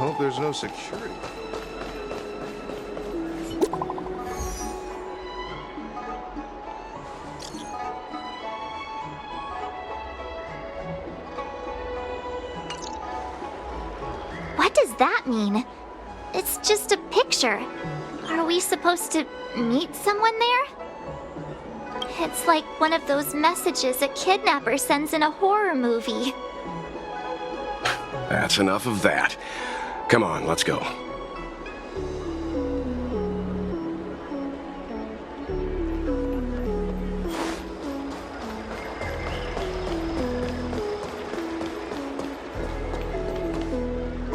hope there's no security. What does that mean? It's just a picture. Are we supposed to meet someone there? It's like one of those messages a kidnapper sends in a horror movie. That's enough of that. Come on, let's go.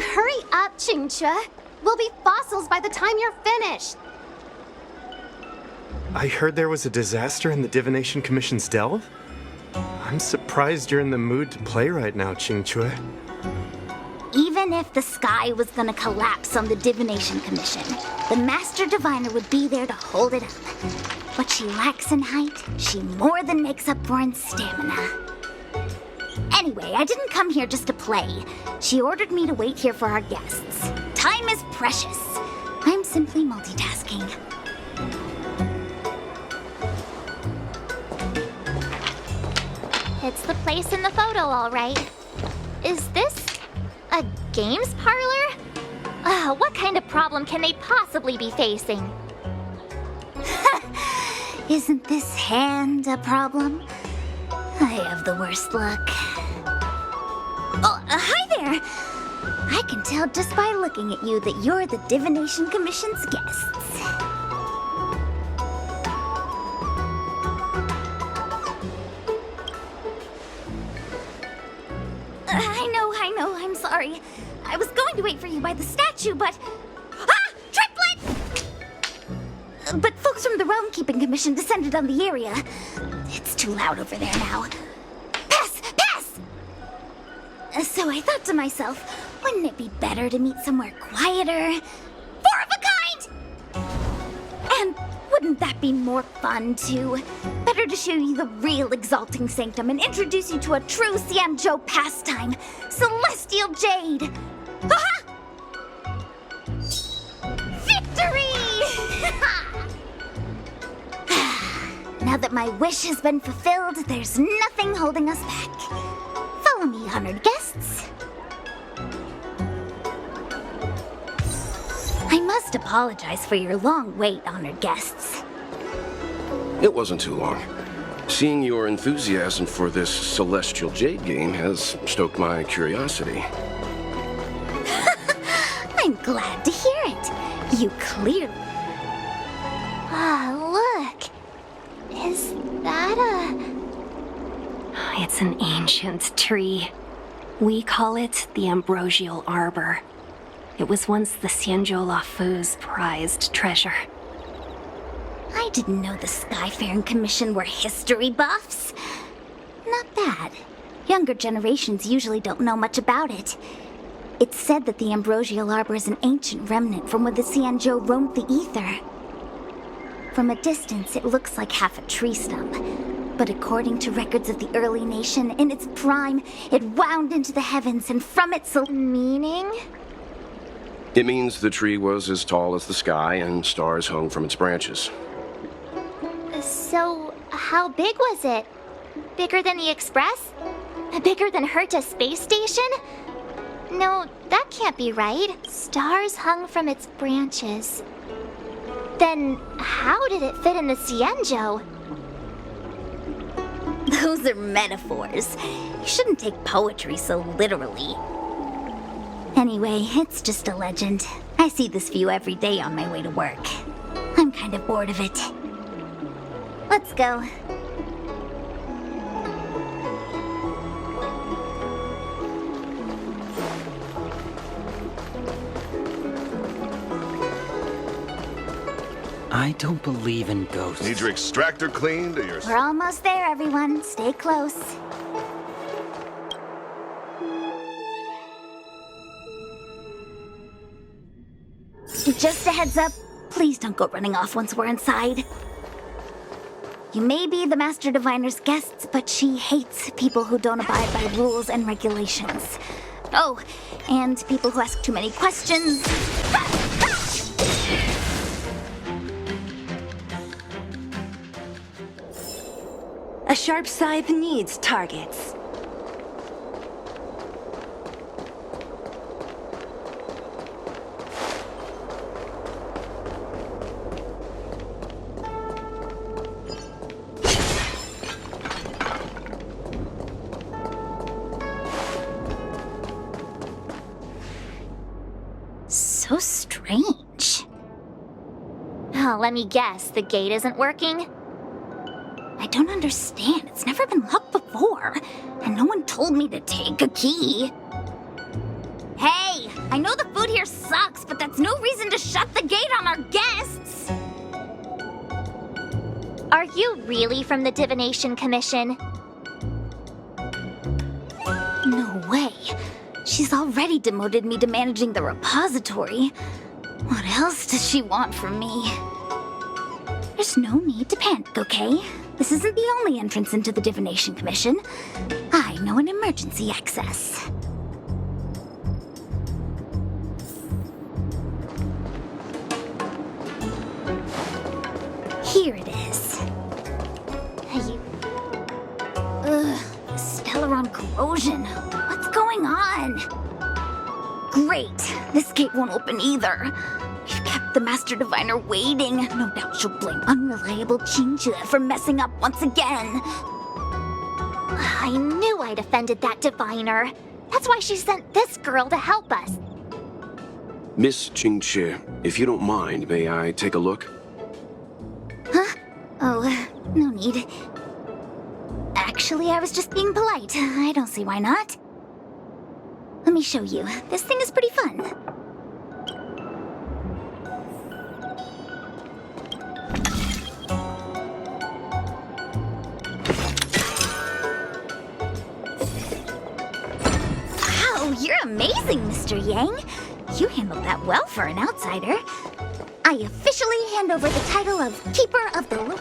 Hurry up, Chingcha. We'll be fossils by the time you're finished. I heard there was a disaster in the Divination Commission's delve? I'm surprised you're in the mood to play right now, Qingque. Even if the sky was gonna collapse on the Divination Commission, the Master Diviner would be there to hold it up. What she lacks in height, she more than makes up for in stamina. Anyway, I didn't come here just to play. She ordered me to wait here for our guests. Time is precious. I'm simply multitasking. It's the place in the photo, all right. Is this a games parlor? What kind of problem can they possibly be facing? Isn't this hand a problem? I have the worst luck. Oh, hi there! I can tell just by looking at you that you're the Divination Commission's guests. I know, I'm sorry. I was going to wait for you by the statue, but... Ah! Triplet! But folks from the Realm Keeping Commission descended on the area. It's too loud over there now. Pass! Pass! So I thought to myself, wouldn't it be better to meet somewhere quieter? Four of a kind! And wouldn't that be more fun, too? Better to show you the real Exalting Sanctum and introduce you to a true Xianzhou pastime, Celestial Jade! Aha! Victory! Now that my wish has been fulfilled, there's nothing holding us back. Follow me, honored guests. I must apologize for your long wait, honored guests. It wasn't too long. Seeing your enthusiasm for this Celestial Jade game has stoked my curiosity. I'm glad to hear it. You clearly... Look. Is that a... It's an ancient tree. We call it the Ambrosial Arbor. It was once the Xianzhou Lafu's prized treasure. I didn't know the Skyfaring Commission were history buffs. Not bad. Younger generations usually don't know much about it. It's said that the Ambrosial Arbor is an ancient remnant from when the Xianzhou roamed the ether. From a distance, it looks like half a tree stump. But according to records of the early nation, in its prime, it wound into the heavens and from its... meaning? It means the tree was as tall as the sky and stars hung from its branches. So, how big was it? Bigger than the Express? Bigger than Herta Space Station? No, that can't be right. Stars hung from its branches. Then, how did it fit in the Xianzhou? Those are metaphors. You shouldn't take poetry so literally. Anyway, it's just a legend. I see this view every day on my way to work. I'm kind of bored of it. Let's go. I don't believe in ghosts. Need your extractor cleaned or your... We're almost there, everyone. Stay close. Just a heads up, please don't go running off once we're inside. You may be the Master Diviner's guests, but she hates people who don't abide by rules and regulations. Oh, and people who ask too many questions. A sharp scythe needs targets. So strange. Oh, let me guess, the gate isn't working? I don't understand. It's never been locked before. And no one told me to take a key. Hey, I know the food here sucks, but that's no reason to shut the gate on our guests. Are you really from the Divination Commission? No way. She's already demoted me to managing the repository. What else does she want from me? There's no need to panic, okay? This isn't the only entrance into the Divination Commission. I know an emergency access. Here it is. Ugh, Stellaron corrosion. What's going on? Great. This gate won't open either. We've kept the Master Diviner waiting. No doubt she'll blame unreliable Chinchu for messing up once again. I knew I'd offended that diviner. That's why she sent this girl to help us. Miss Qingqi, if you don't mind, may I take a look? Huh? Oh, no need. Actually, I was just being polite. I don't see why not. Let me show you. This thing is pretty fun. Wow, you're amazing, Mr. Yang. You handled that well for an outsider. I officially hand over the title of Keeper of the Loop.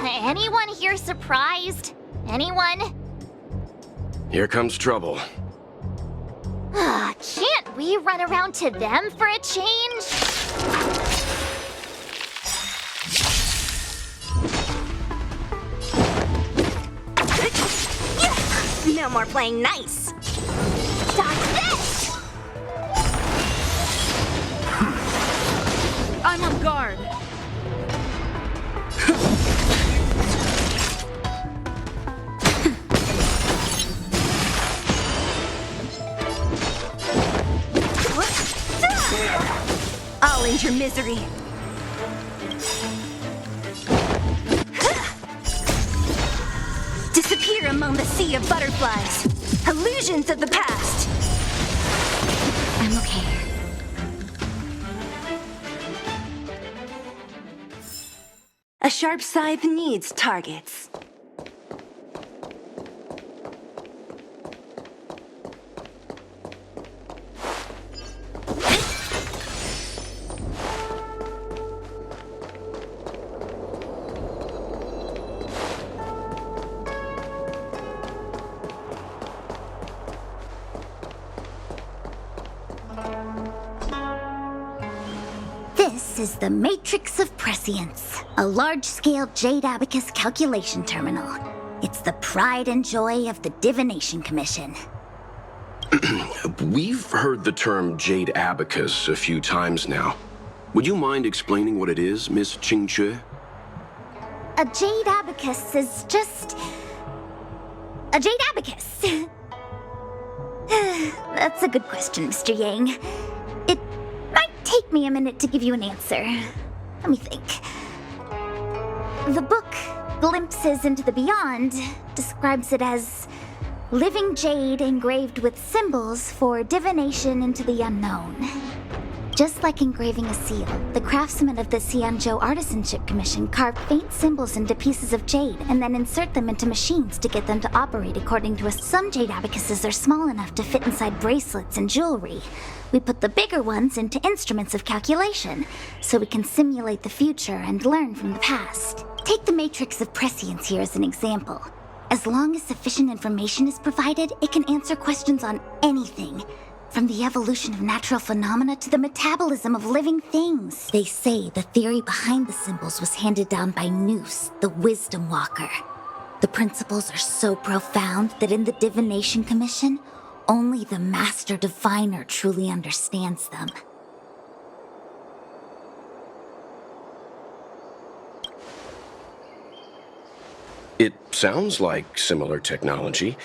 Anyone here surprised? Anyone? Here comes trouble. Can't we run around to them for a change? No more playing nice. Dodge this! I'm on guard. I'll end your misery. Disappear among the sea of butterflies. Illusions of the past. I'm okay. A sharp scythe needs targets. This is the Matrix of Prescience, a large-scale Jade Abacus calculation terminal. It's the pride and joy of the Divination Commission. We've heard the term Jade Abacus a few times now. Would you mind explaining what it is, Miss Qingqi? A Jade Abacus is just... a Jade Abacus. That's a good question, Mr. Yang. It might take me a minute to give you an answer. Let me think. The book, Glimpses into the Beyond, describes it as living jade engraved with symbols for divination into the unknown. Just like engraving a seal, the craftsmen of the Xianzhou Artisanship Commission carve faint symbols into pieces of jade and then insert them into machines to get them to operate according to some jade abacuses are small enough to fit inside bracelets and jewelry. We put the bigger ones into instruments of calculation, so we can simulate the future and learn from the past. Take the Matrix of Prescience here as an example. As long as sufficient information is provided, it can answer questions on anything. From the evolution of natural phenomena to the metabolism of living things. They say the theory behind the symbols was handed down by Noose, the Wisdom Walker. The principles are so profound that in the Divination Commission, only the Master Diviner truly understands them. It sounds like similar technology.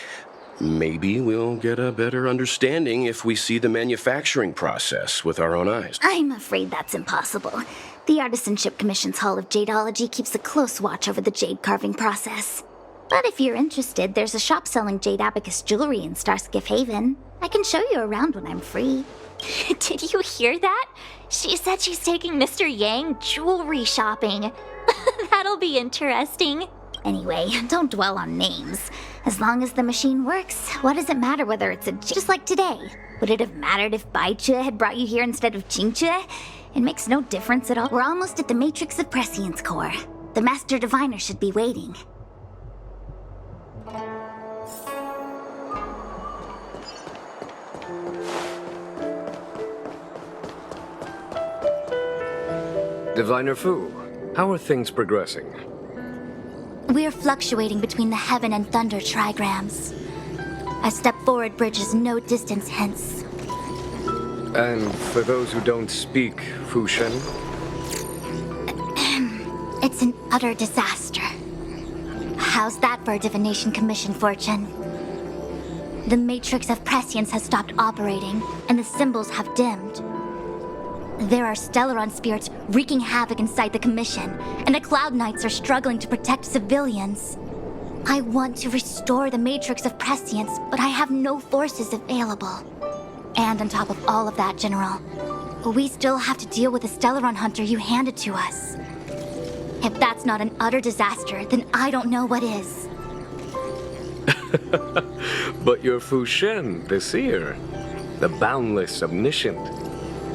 Maybe we'll get a better understanding if we see the manufacturing process with our own eyes. I'm afraid that's impossible. The Artisanship Commission's Hall of Jadeology keeps a close watch over the jade carving process. But if you're interested, there's a shop selling jade abacus jewelry in Starskiff Haven. I can show you around when I'm free. Did you hear that? She said she's taking Mr. Yang jewelry shopping. That'll be interesting. Anyway, don't dwell on names. As long as the machine works, what does it matter whether it's just like today? Would it have mattered if Baichue had brought you here instead of Qingchue? It makes no difference at all. We're almost at the Matrix of Prescience core. The Master Diviner should be waiting. Diviner Fu, how are things progressing? We're fluctuating between the heaven and thunder trigrams. A step forward bridges no distance hence. And for those who don't speak Fushen? It's an utter disaster. How's that for a Divination Commission fortune? The Matrix of Prescience has stopped operating, and the symbols have dimmed. There are Stellaron spirits wreaking havoc inside the Commission, and the Cloud Knights are struggling to protect civilians. I want to restore the Matrix of Prescience, but I have no forces available. And on top of all of that, General, we still have to deal with the Stellaron hunter you handed to us. If that's not an utter disaster, then I don't know what is. But you're Fushen, the seer, the boundless, omniscient.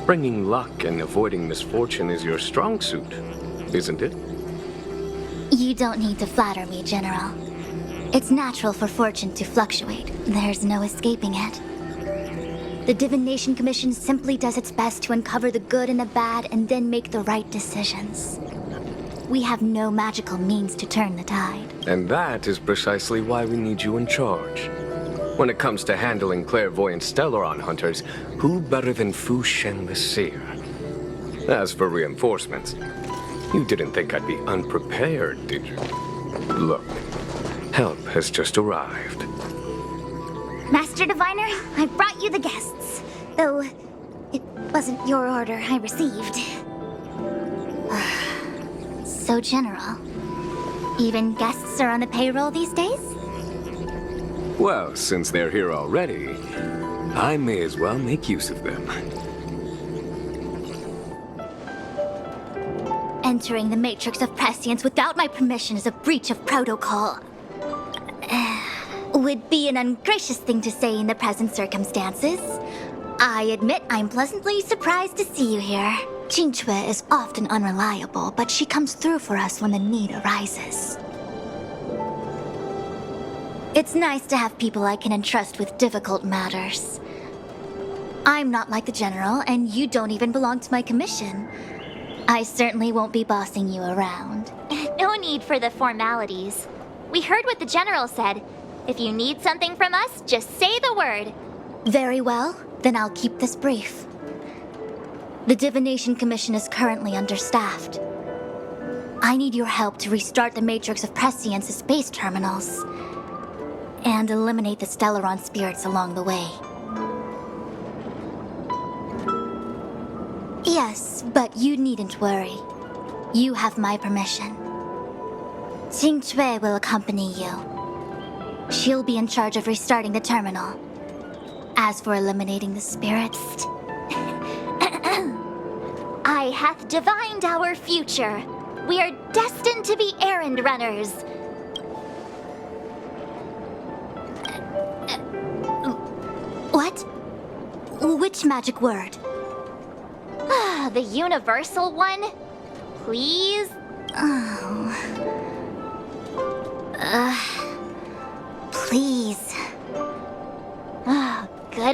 Bringing luck and avoiding misfortune is your strong suit, isn't it? You don't need to flatter me, General. It's natural for fortune to fluctuate. There's no escaping it. The Divination Commission simply does its best to uncover the good and the bad and then make the right decisions. We have no magical means to turn the tide. And that is precisely why we need you in charge. When it comes to handling clairvoyant Stellaron hunters, who better than Fushen the Seer? As for reinforcements, you didn't think I'd be unprepared, did you? Look, help has just arrived. Master Diviner, I brought you the guests. Though, it wasn't your order I received. So, General, even guests are on the payroll these days? Well, since they're here already, I may as well make use of them. Entering the Matrix of Prescience without my permission is a breach of protocol. Would be an ungracious thing to say in the present circumstances. I admit I'm pleasantly surprised to see you here. Qingchue is often unreliable, but she comes through for us when the need arises. It's nice to have people I can entrust with difficult matters. I'm not like the General, and you don't even belong to my commission. I certainly won't be bossing you around. No need for the formalities. We heard what the General said. If you need something from us, just say the word. Very well, then I'll keep this brief. The Divination Commission is currently understaffed. I need your help to restart the Matrix of Prescience's space terminals and eliminate the Stellaron spirits along the way. Yes, but you needn't worry. You have my permission. Qingchue will accompany you. She'll be in charge of restarting the terminal. As for eliminating the spirits... I hath divined our future. We are destined to be errand runners. What? Which magic word? The universal one? Please?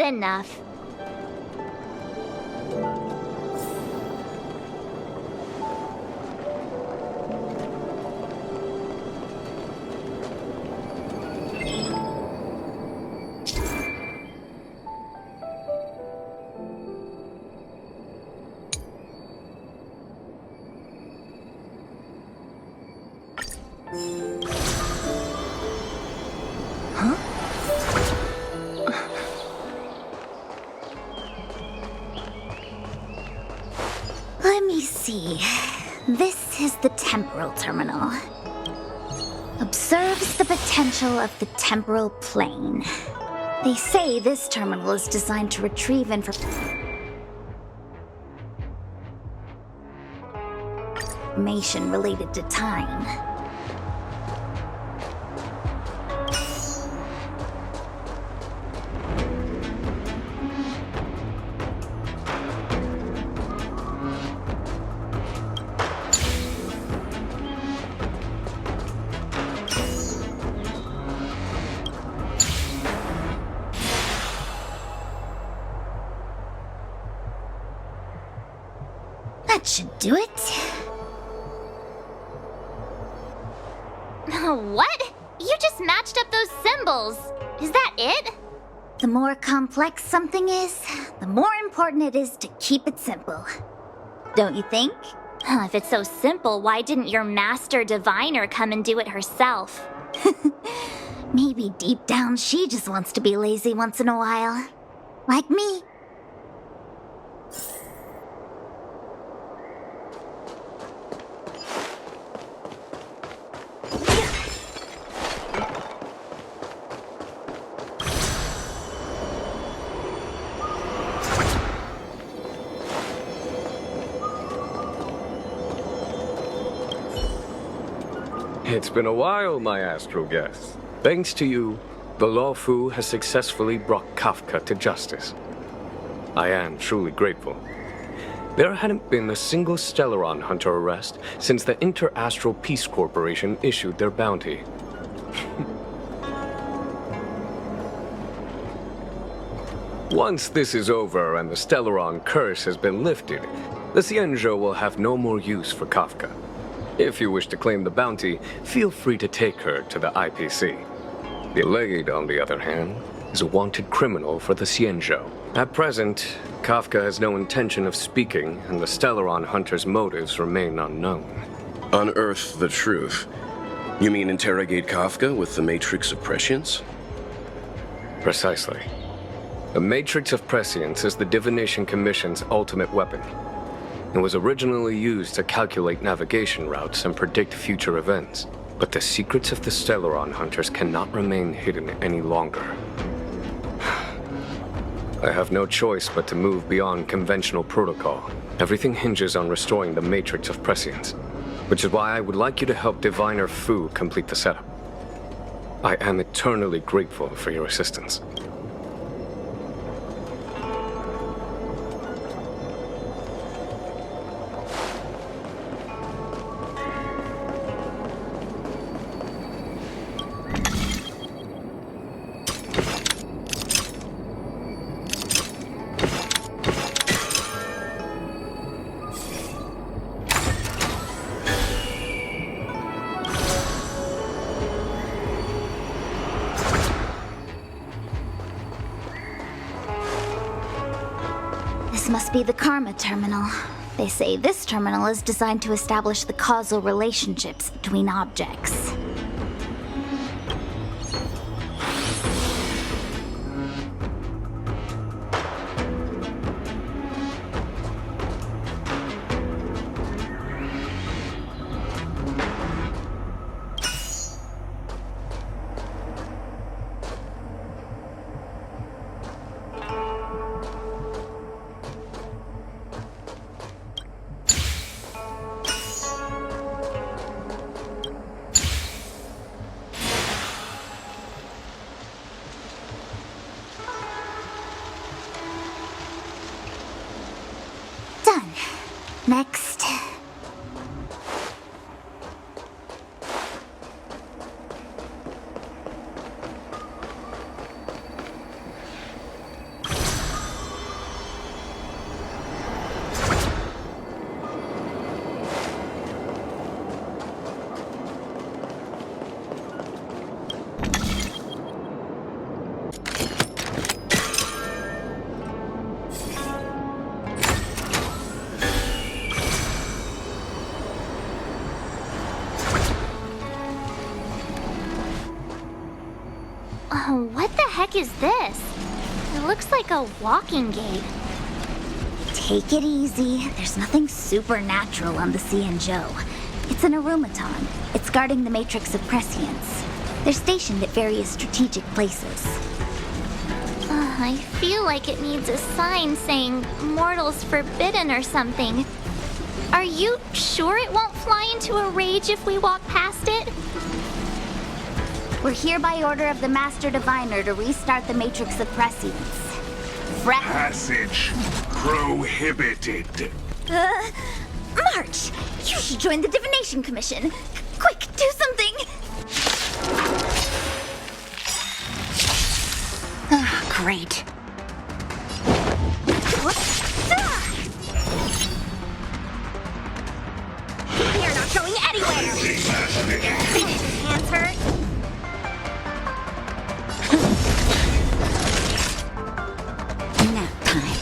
Enough. Let me see. This is the temporal terminal. Observes the potential of the temporal plane. They say this terminal is designed to retrieve information related to time. That should do it. What? You just matched up those symbols. Is that it? The more complex something is, the more important it is to keep it simple. Don't you think? If it's so simple, why didn't your master diviner come and do it herself? Maybe deep down she just wants to be lazy once in a while. Like me. It's been a while, my astral guest. Thanks to you, the Lawfu has successfully brought Kafka to justice. I am truly grateful. There hadn't been a single Stellaron hunter arrest since the Inter-Astral Peace Corporation issued their bounty. Once this is over and the Stellaron curse has been lifted, the Xianzhou will have no more use for Kafka. If you wish to claim the bounty, feel free to take her to the IPC. Delayed, on the other hand, is a wanted criminal for the Xianzhou. At present, Kafka has no intention of speaking, and the Stellaron hunter's motives remain unknown. Unearth the truth. You mean interrogate Kafka with the Matrix of Prescience? Precisely. The Matrix of Prescience is the Divination Commission's ultimate weapon. It was originally used to calculate navigation routes and predict future events. But the secrets of the Stellaron hunters cannot remain hidden any longer. I have no choice but to move beyond conventional protocol. Everything hinges on restoring the Matrix of Prescience, which is why I would like you to help Diviner Fu complete the setup. I am eternally grateful for your assistance. This must be the Karma Terminal. They say this terminal is designed to establish the causal relationships between objects. What the heck is this? It looks like a walking gate. Take it easy. There's nothing supernatural on the Cianjo. It's an aromaton. It's guarding the matrix of prescience. They're stationed at various strategic places. I feel like it needs a sign saying mortals forbidden or something. Are you sure it won't fly into a rage if we walk past it? We're here by order of the Master Diviner to restart the matrix of prescience. Passage prohibited. March! You should join the Divination Commission. Quick, do something! Great. They're not going anywhere! Hands hurt? Nap time.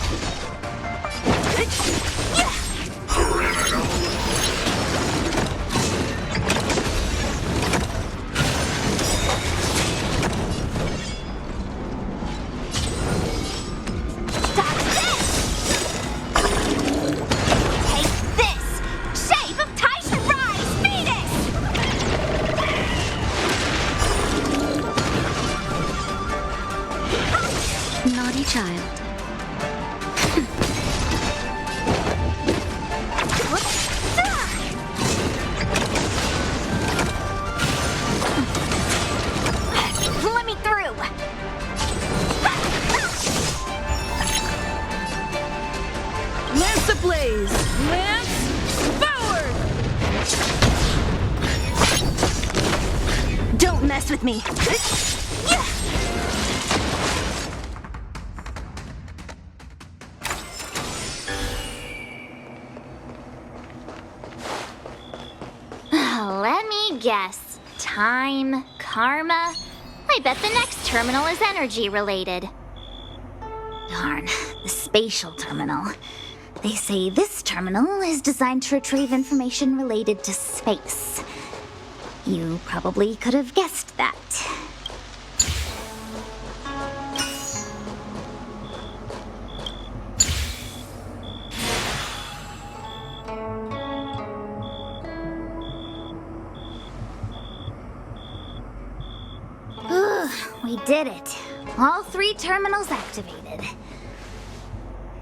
Naughty child. Let me through! Lance ablaze! Lance forward! Don't mess with me. Let me guess. Time, karma. I bet the next terminal is energy related. Darn, the spatial terminal. They say this terminal is designed to retrieve information related to space. You probably could have guessed that. We did it. All 3 terminals activated.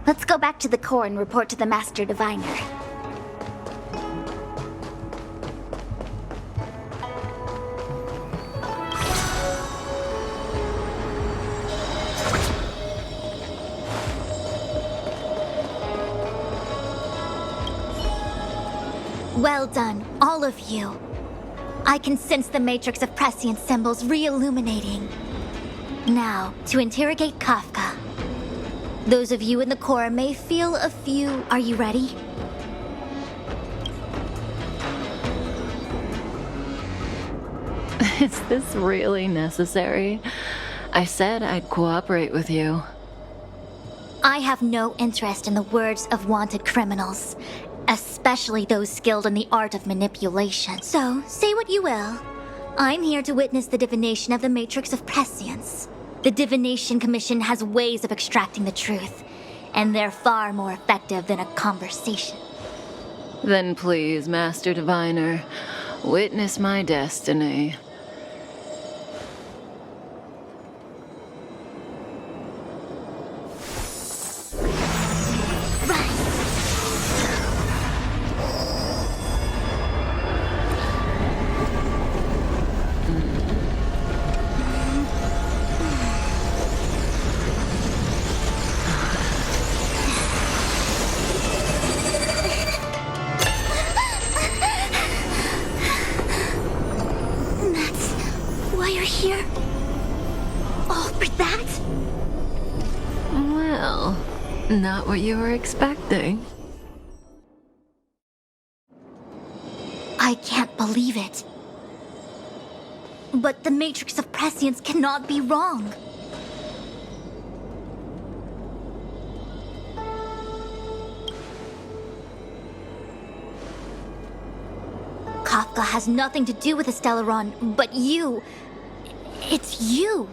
Let's go back to the core and report to the Master Diviner. Well done, all of you. I can sense the matrix of prescience symbols re-illuminating. Now, to interrogate Kafka. Those of you in the core may feel a few... Are you ready? Is this really necessary? I said I'd cooperate with you. I have no interest in the words of wanted criminals, especially those skilled in the art of manipulation. So, say what you will. I'm here to witness the divination of the matrix of prescience. The Divination Commission has ways of extracting the truth, and they're far more effective than a conversation. Then please, Master Diviner, witness my destiny. Not what you were expecting. I can't believe it. But the matrix of prescience cannot be wrong. Kafka has nothing to do with the Stellaron, but you... It's you.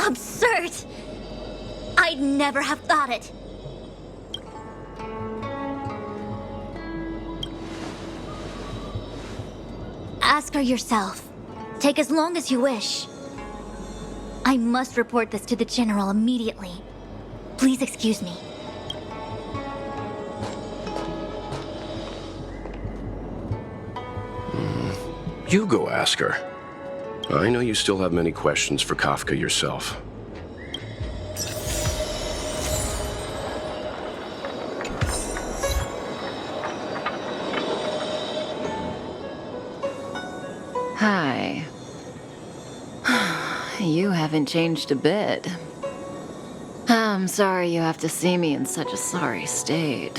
Absurd! I'd never have thought it. Ask her yourself. Take as long as you wish. I must report this to the General immediately. Please excuse me. You go ask her. I know you still have many questions for Kafka yourself. Hi. You haven't changed a bit. I'm sorry you have to see me in such a sorry state.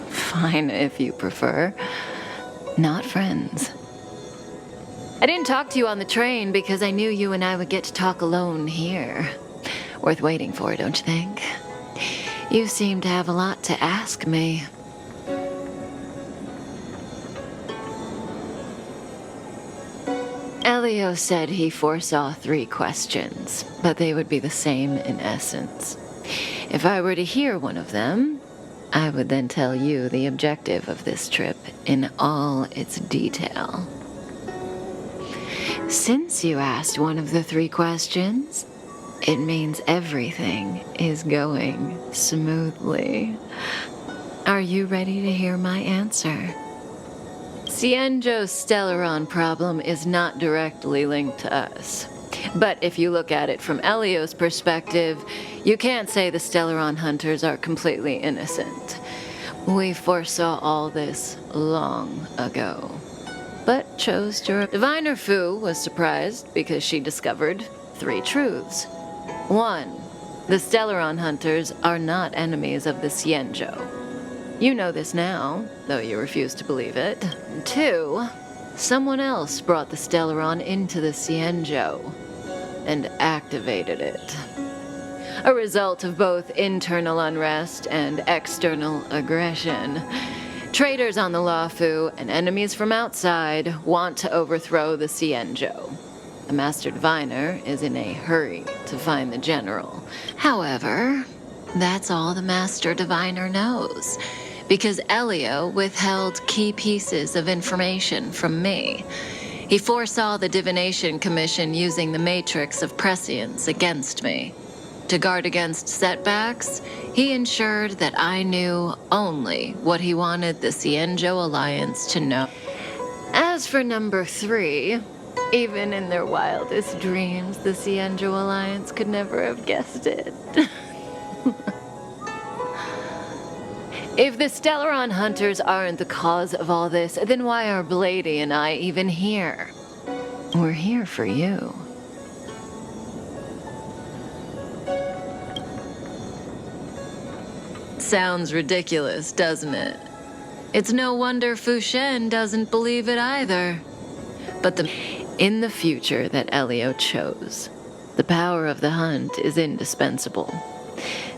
Fine, if you prefer. Not friends. I didn't talk to you on the train because I knew you and I would get to talk alone here. Worth waiting for, don't you think? You seem to have a lot to ask me. Elio said he foresaw 3 questions, but they would be the same in essence. If I were to hear one of them, I would then tell you the objective of this trip in all its detail. Since you asked one of the 3 questions, it means everything is going smoothly. Are you ready to hear my answer? Cienjo's Stellaron problem is not directly linked to us. But if you look at it from Elio's perspective, you can't say the Stellaron hunters are completely innocent. We foresaw all this long ago, but chose to... Diviner Fu was surprised because she discovered 3 truths. 1, the Stellaron hunters are not enemies of the Cienjo. You know this now, though you refuse to believe it. 2, someone else brought the Stellaron into the Cienjo and activated it. A result of both internal unrest and external aggression. Traitors on the Luofu and enemies from outside want to overthrow the Cienjo. The Master Diviner is in a hurry to find the General. However, that's all the Master Diviner knows, because Elio withheld key pieces of information from me. He foresaw the Divination Commission using the matrix of prescience against me. To guard against setbacks, he ensured that I knew only what he wanted the Cienjo Alliance to know. As for number 3, even in their wildest dreams, the Cienjo Alliance could never have guessed it. If the Stellaron hunters aren't the cause of all this, then why are Blady and I even here? We're here for you. Sounds ridiculous, doesn't it? It's no wonder Fu Shen doesn't believe it either. But in the future that Elio chose, the power of the hunt is indispensable.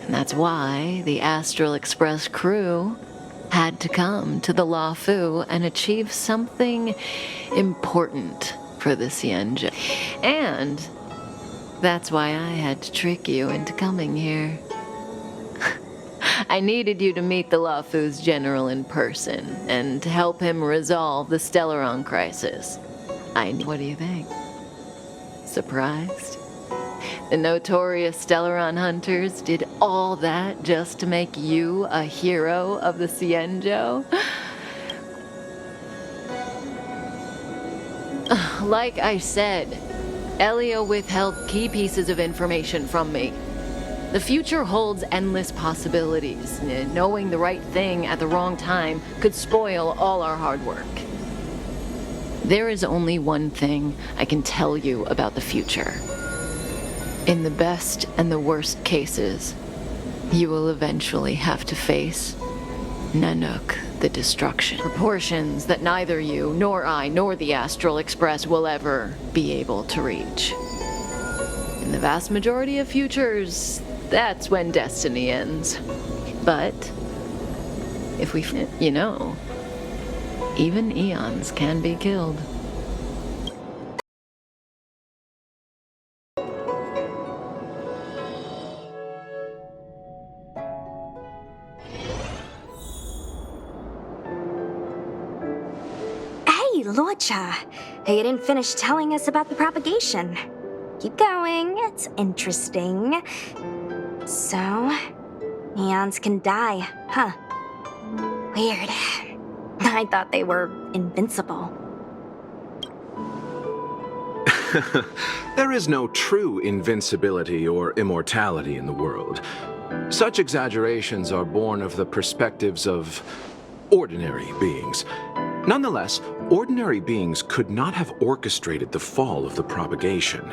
And that's why the Astral Express crew had to come to the Luofu and achieve something important for the Cienjo. And that's why I had to trick you into coming here. I needed you to meet the Luofu's general in person and to help him resolve the Stellaron crisis. What do you think? Surprised? The notorious Stellaron hunters did all that just to make you a hero of the Cienjo? Like I said, Elio withheld key pieces of information from me. The future holds endless possibilities. Knowing the right thing at the wrong time could spoil all our hard work. There is only one thing I can tell you about the future. In the best and the worst cases, you will eventually have to face Nanook, the destruction. Proportions that neither you, nor I, nor the Astral Express will ever be able to reach. In the vast majority of futures, that's when destiny ends. But if we, even eons can be killed. Hey, Lorcha. You didn't finish telling us about the propagation. Keep going, it's interesting. So, eons can die, huh? Weird. I thought they were invincible. There is no true invincibility or immortality in the world. Such exaggerations are born of the perspectives of ordinary beings. Nonetheless, ordinary beings could not have orchestrated the fall of the propagation.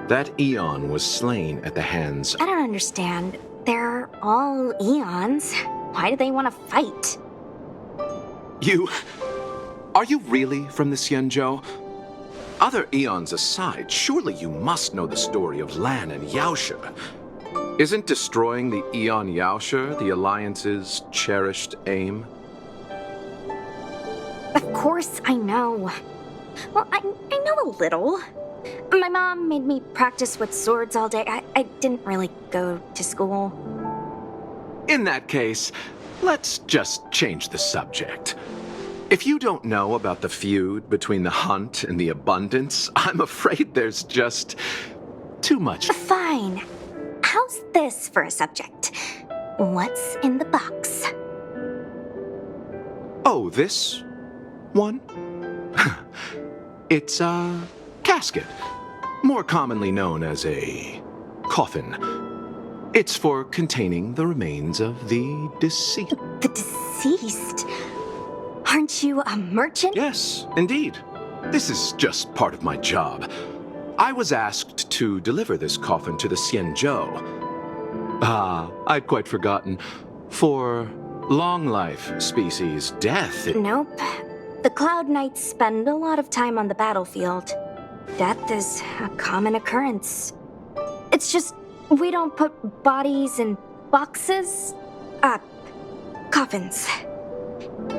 That eon was slain at the hands... I don't understand. They're all eons. Why do they want to fight? Are you really from the Xianzhou? Other eons aside, surely you must know the story of Lan and Yaoshe. Isn't destroying the Eon Yaoshe the Alliance's cherished aim? Of course I know. Well, I know a little. My mom made me practice with swords all day. I didn't really go to school. In that case, let's just change the subject. If you don't know about the feud between the Hunt and the Abundance, I'm afraid there's just too much. Fine. How's this for a subject? What's in the box? Oh, this one? It's a casket, more commonly known as a coffin. It's for containing the remains of the deceased. The deceased? Aren't you a merchant? Yes, indeed. This is just part of my job. I was asked to deliver this coffin to the Xianzhou. I'd quite forgotten. For long life species, death... Nope. The Cloud Knights spend a lot of time on the battlefield. Death is a common occurrence. It's just, we don't put bodies in boxes. Coffins.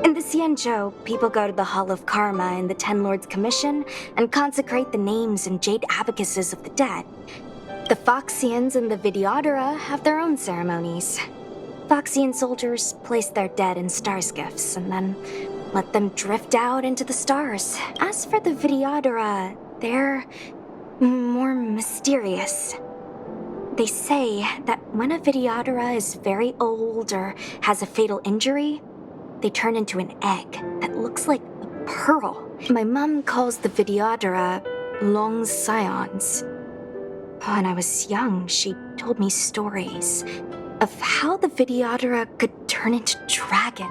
In the Xianzhou, people go to the Hall of Karma in the Ten Lords Commission and consecrate the names and jade abacuses of the dead. The Foxians and the Videodora have their own ceremonies. Foxian soldiers place their dead in star skiffs and then let them drift out into the stars. As for the Videodora, they're more mysterious. They say that when a Videodora is very old or has a fatal injury, they turn into an egg that looks like a pearl. My mom calls the Videodora long scions. When I was young, she told me stories of how the Videodora could turn into dragon.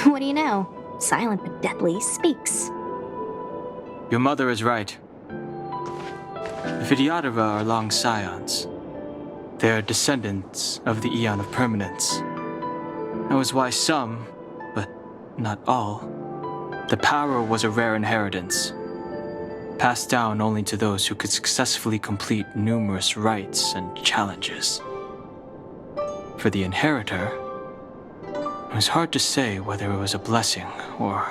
What do you know? Silent but deadly speaks. Your mother is right. The Videodora are long scions. They are descendants of the Eon of Permanence. That was why some, but not all, the power was a rare inheritance, passed down only to those who could successfully complete numerous rites and challenges. For the inheritor, it was hard to say whether it was a blessing or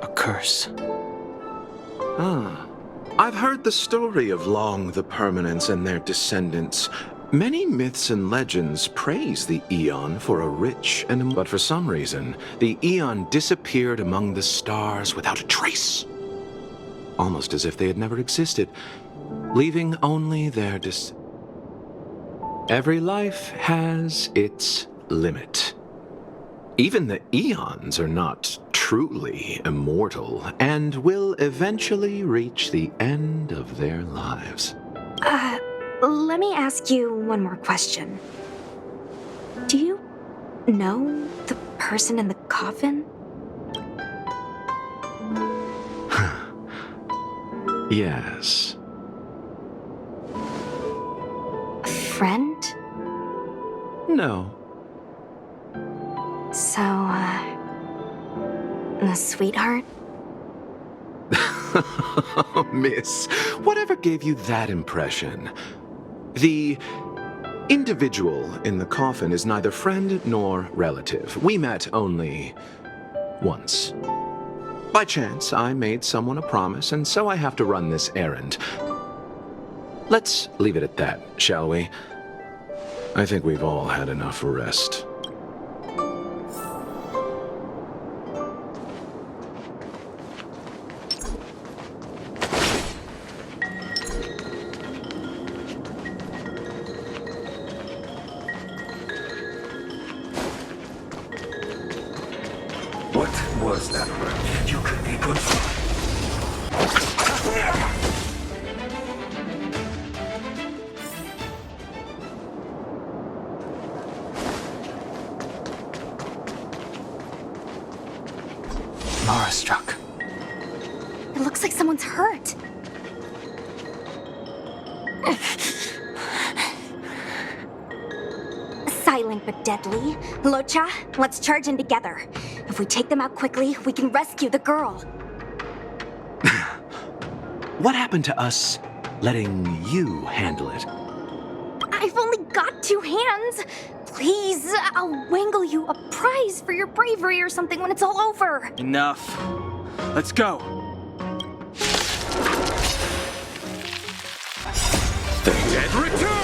a curse. I've heard the story of Long the Permanence and their descendants. Many myths and legends praise the Eon for a rich and... But for some reason, the Eon disappeared among the stars without a trace. Almost as if they had never existed, leaving only their Every life has its limit. Even the Eons are not truly immortal and will eventually reach the end of their lives. Let me ask you one more question. Do you know the person in the coffin? Yes. A friend? No. So, a sweetheart? Miss, whatever gave you that impression? The individual in the coffin is neither friend nor relative. We met only once. By chance, I made someone a promise, and so I have to run this errand. Let's leave it at that, shall we? I think we've all had enough rest. What was that word you could be good for? Mara struck. It looks like someone's hurt. Silent but deadly. Locha, let's charge in together. If we take them out quickly, we can rescue the girl. What happened to us letting you handle it? I've only got 2 hands. Please, I'll wangle you a prize for your bravery or something when it's all over. Enough. Let's go. The dead return!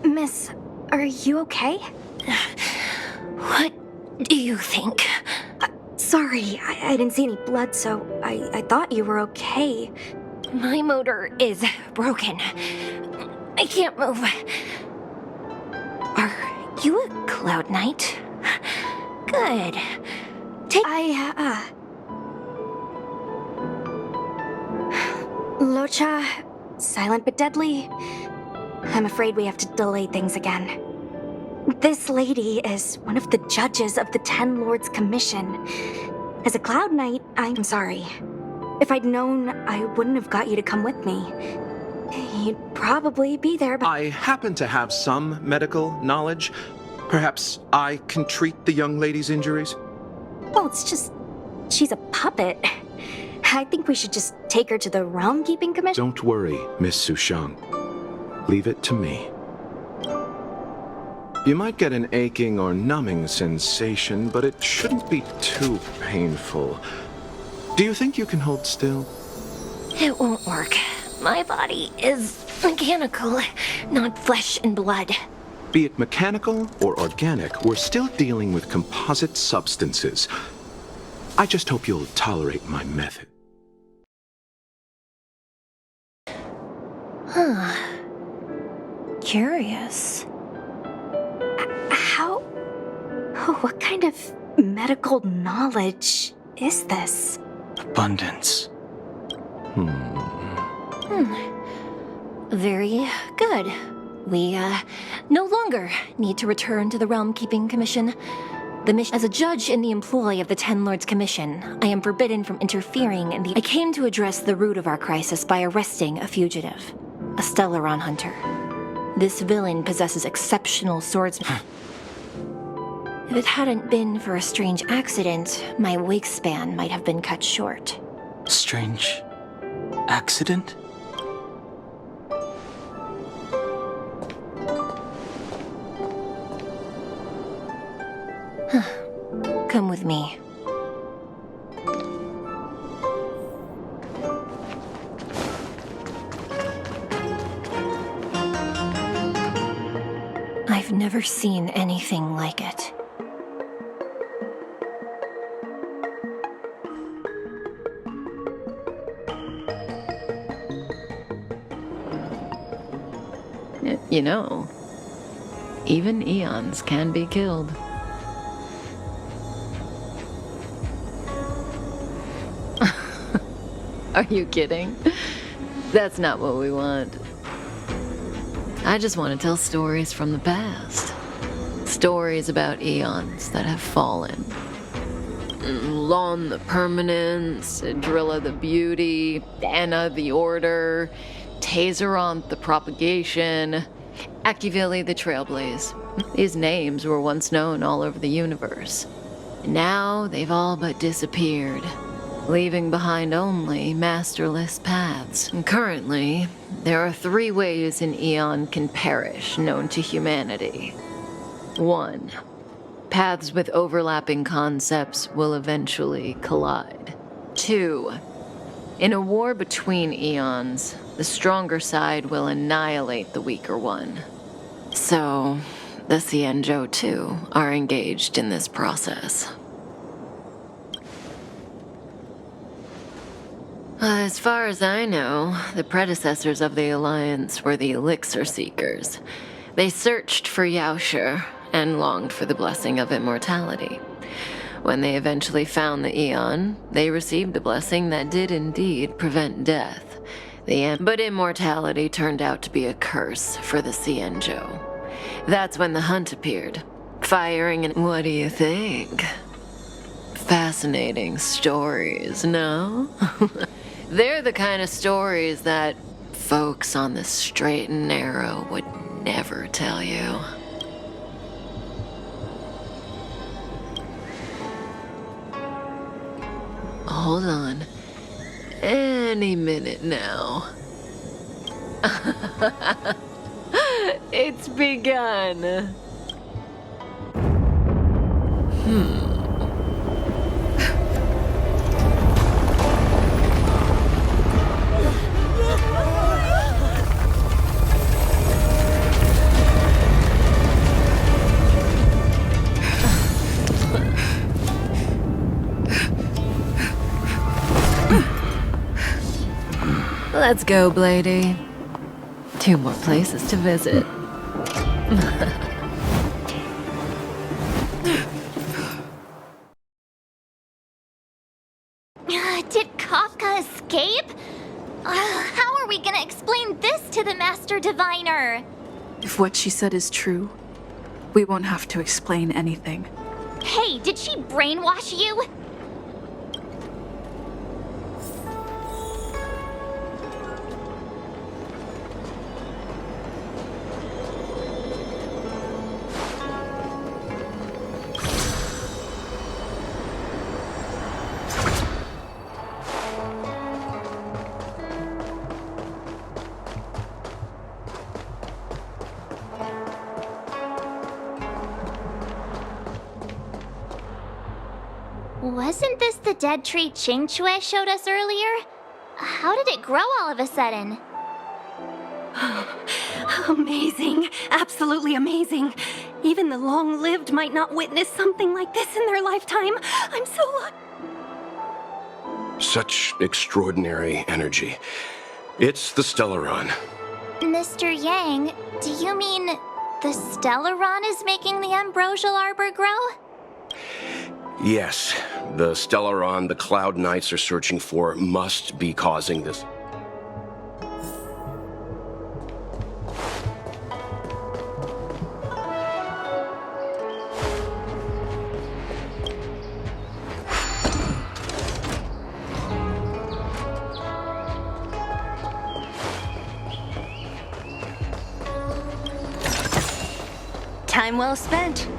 Miss, are you okay? What do you think? Sorry, I didn't see any blood, so I thought you were okay. My motor is broken. I can't move. Are you a Cloud Knight? Good. Locha, silent but deadly. I'm afraid we have to delay things again. This lady is one of the judges of the Ten Lords Commission. As a Cloud Knight, I'm sorry. If I'd known, I wouldn't have got you to come with me. You'd probably be there, but... I happen to have some medical knowledge. Perhaps I can treat the young lady's injuries? Well, it's just... she's a puppet. I think we should just take her to the Realm Keeping Commission. Don't worry, Miss Sushang. Leave it to me. You might get an aching or numbing sensation, but it shouldn't be too painful. Do you think you can hold still? It won't work. My body is mechanical, not flesh and blood. Be it mechanical or organic, we're still dealing with composite substances. I just hope you'll tolerate my method. Huh. Curious. How? What kind of medical knowledge is this? Abundance. Very good. We, no longer need to return to the Realm Keeping Commission. The mission as a judge in the employ of the Ten Lords Commission, I am forbidden from interfering in the... I came to address the root of our crisis by arresting a fugitive, a Stellaron hunter. This villain possesses exceptional swordsmanship. If it hadn't been for a strange accident, my wingspan might have been cut short. Strange accident? Come with me. I've never seen anything like it. You know, even eons can be killed. Are you kidding? That's not what we want. I just want to tell stories from the past. Stories about eons that have fallen. Lon the Permanence, Drilla the Beauty, Anna the Order, Tazeronth the Propagation, Akivili the Trailblaze. These names were once known all over the universe. Now they've all but disappeared. leaving behind only masterless paths. And currently, there are 3 ways an eon can perish known to humanity. 1. Paths with overlapping concepts will eventually collide. 2. In a war between eons, the stronger side will annihilate the weaker one. So, the Cienjo too are engaged in this process. As far as I know, the predecessors of the Alliance were the Elixir Seekers. They searched for Yaoshe and longed for the blessing of immortality. When they eventually found the Eon, they received a blessing that did indeed prevent death. But immortality turned out to be a curse for the Cienjo. That's when the hunt appeared, firing and what do you think? Fascinating stories, no? They're the kind of stories that folks on the straight and narrow would never tell you. Hold on. Any minute now. It's begun. Let's go, Blady. 2 more places to visit. Did Kafka escape? How are we gonna explain this to the Master Diviner? If what she said is true, we won't have to explain anything. Hey, did she brainwash you? Wasn't this the dead tree Qingque showed us earlier? How did it grow all of a sudden? Amazing. Absolutely amazing. Even the long-lived might not witness something like this in their lifetime. I'm so lucky. Such extraordinary energy. It's the Stellaron. Mr. Yang, do you mean the Stellaron is making the ambrosial arbor grow? Yes, the Stellaron the Cloud Knights are searching for must be causing this. Time well spent.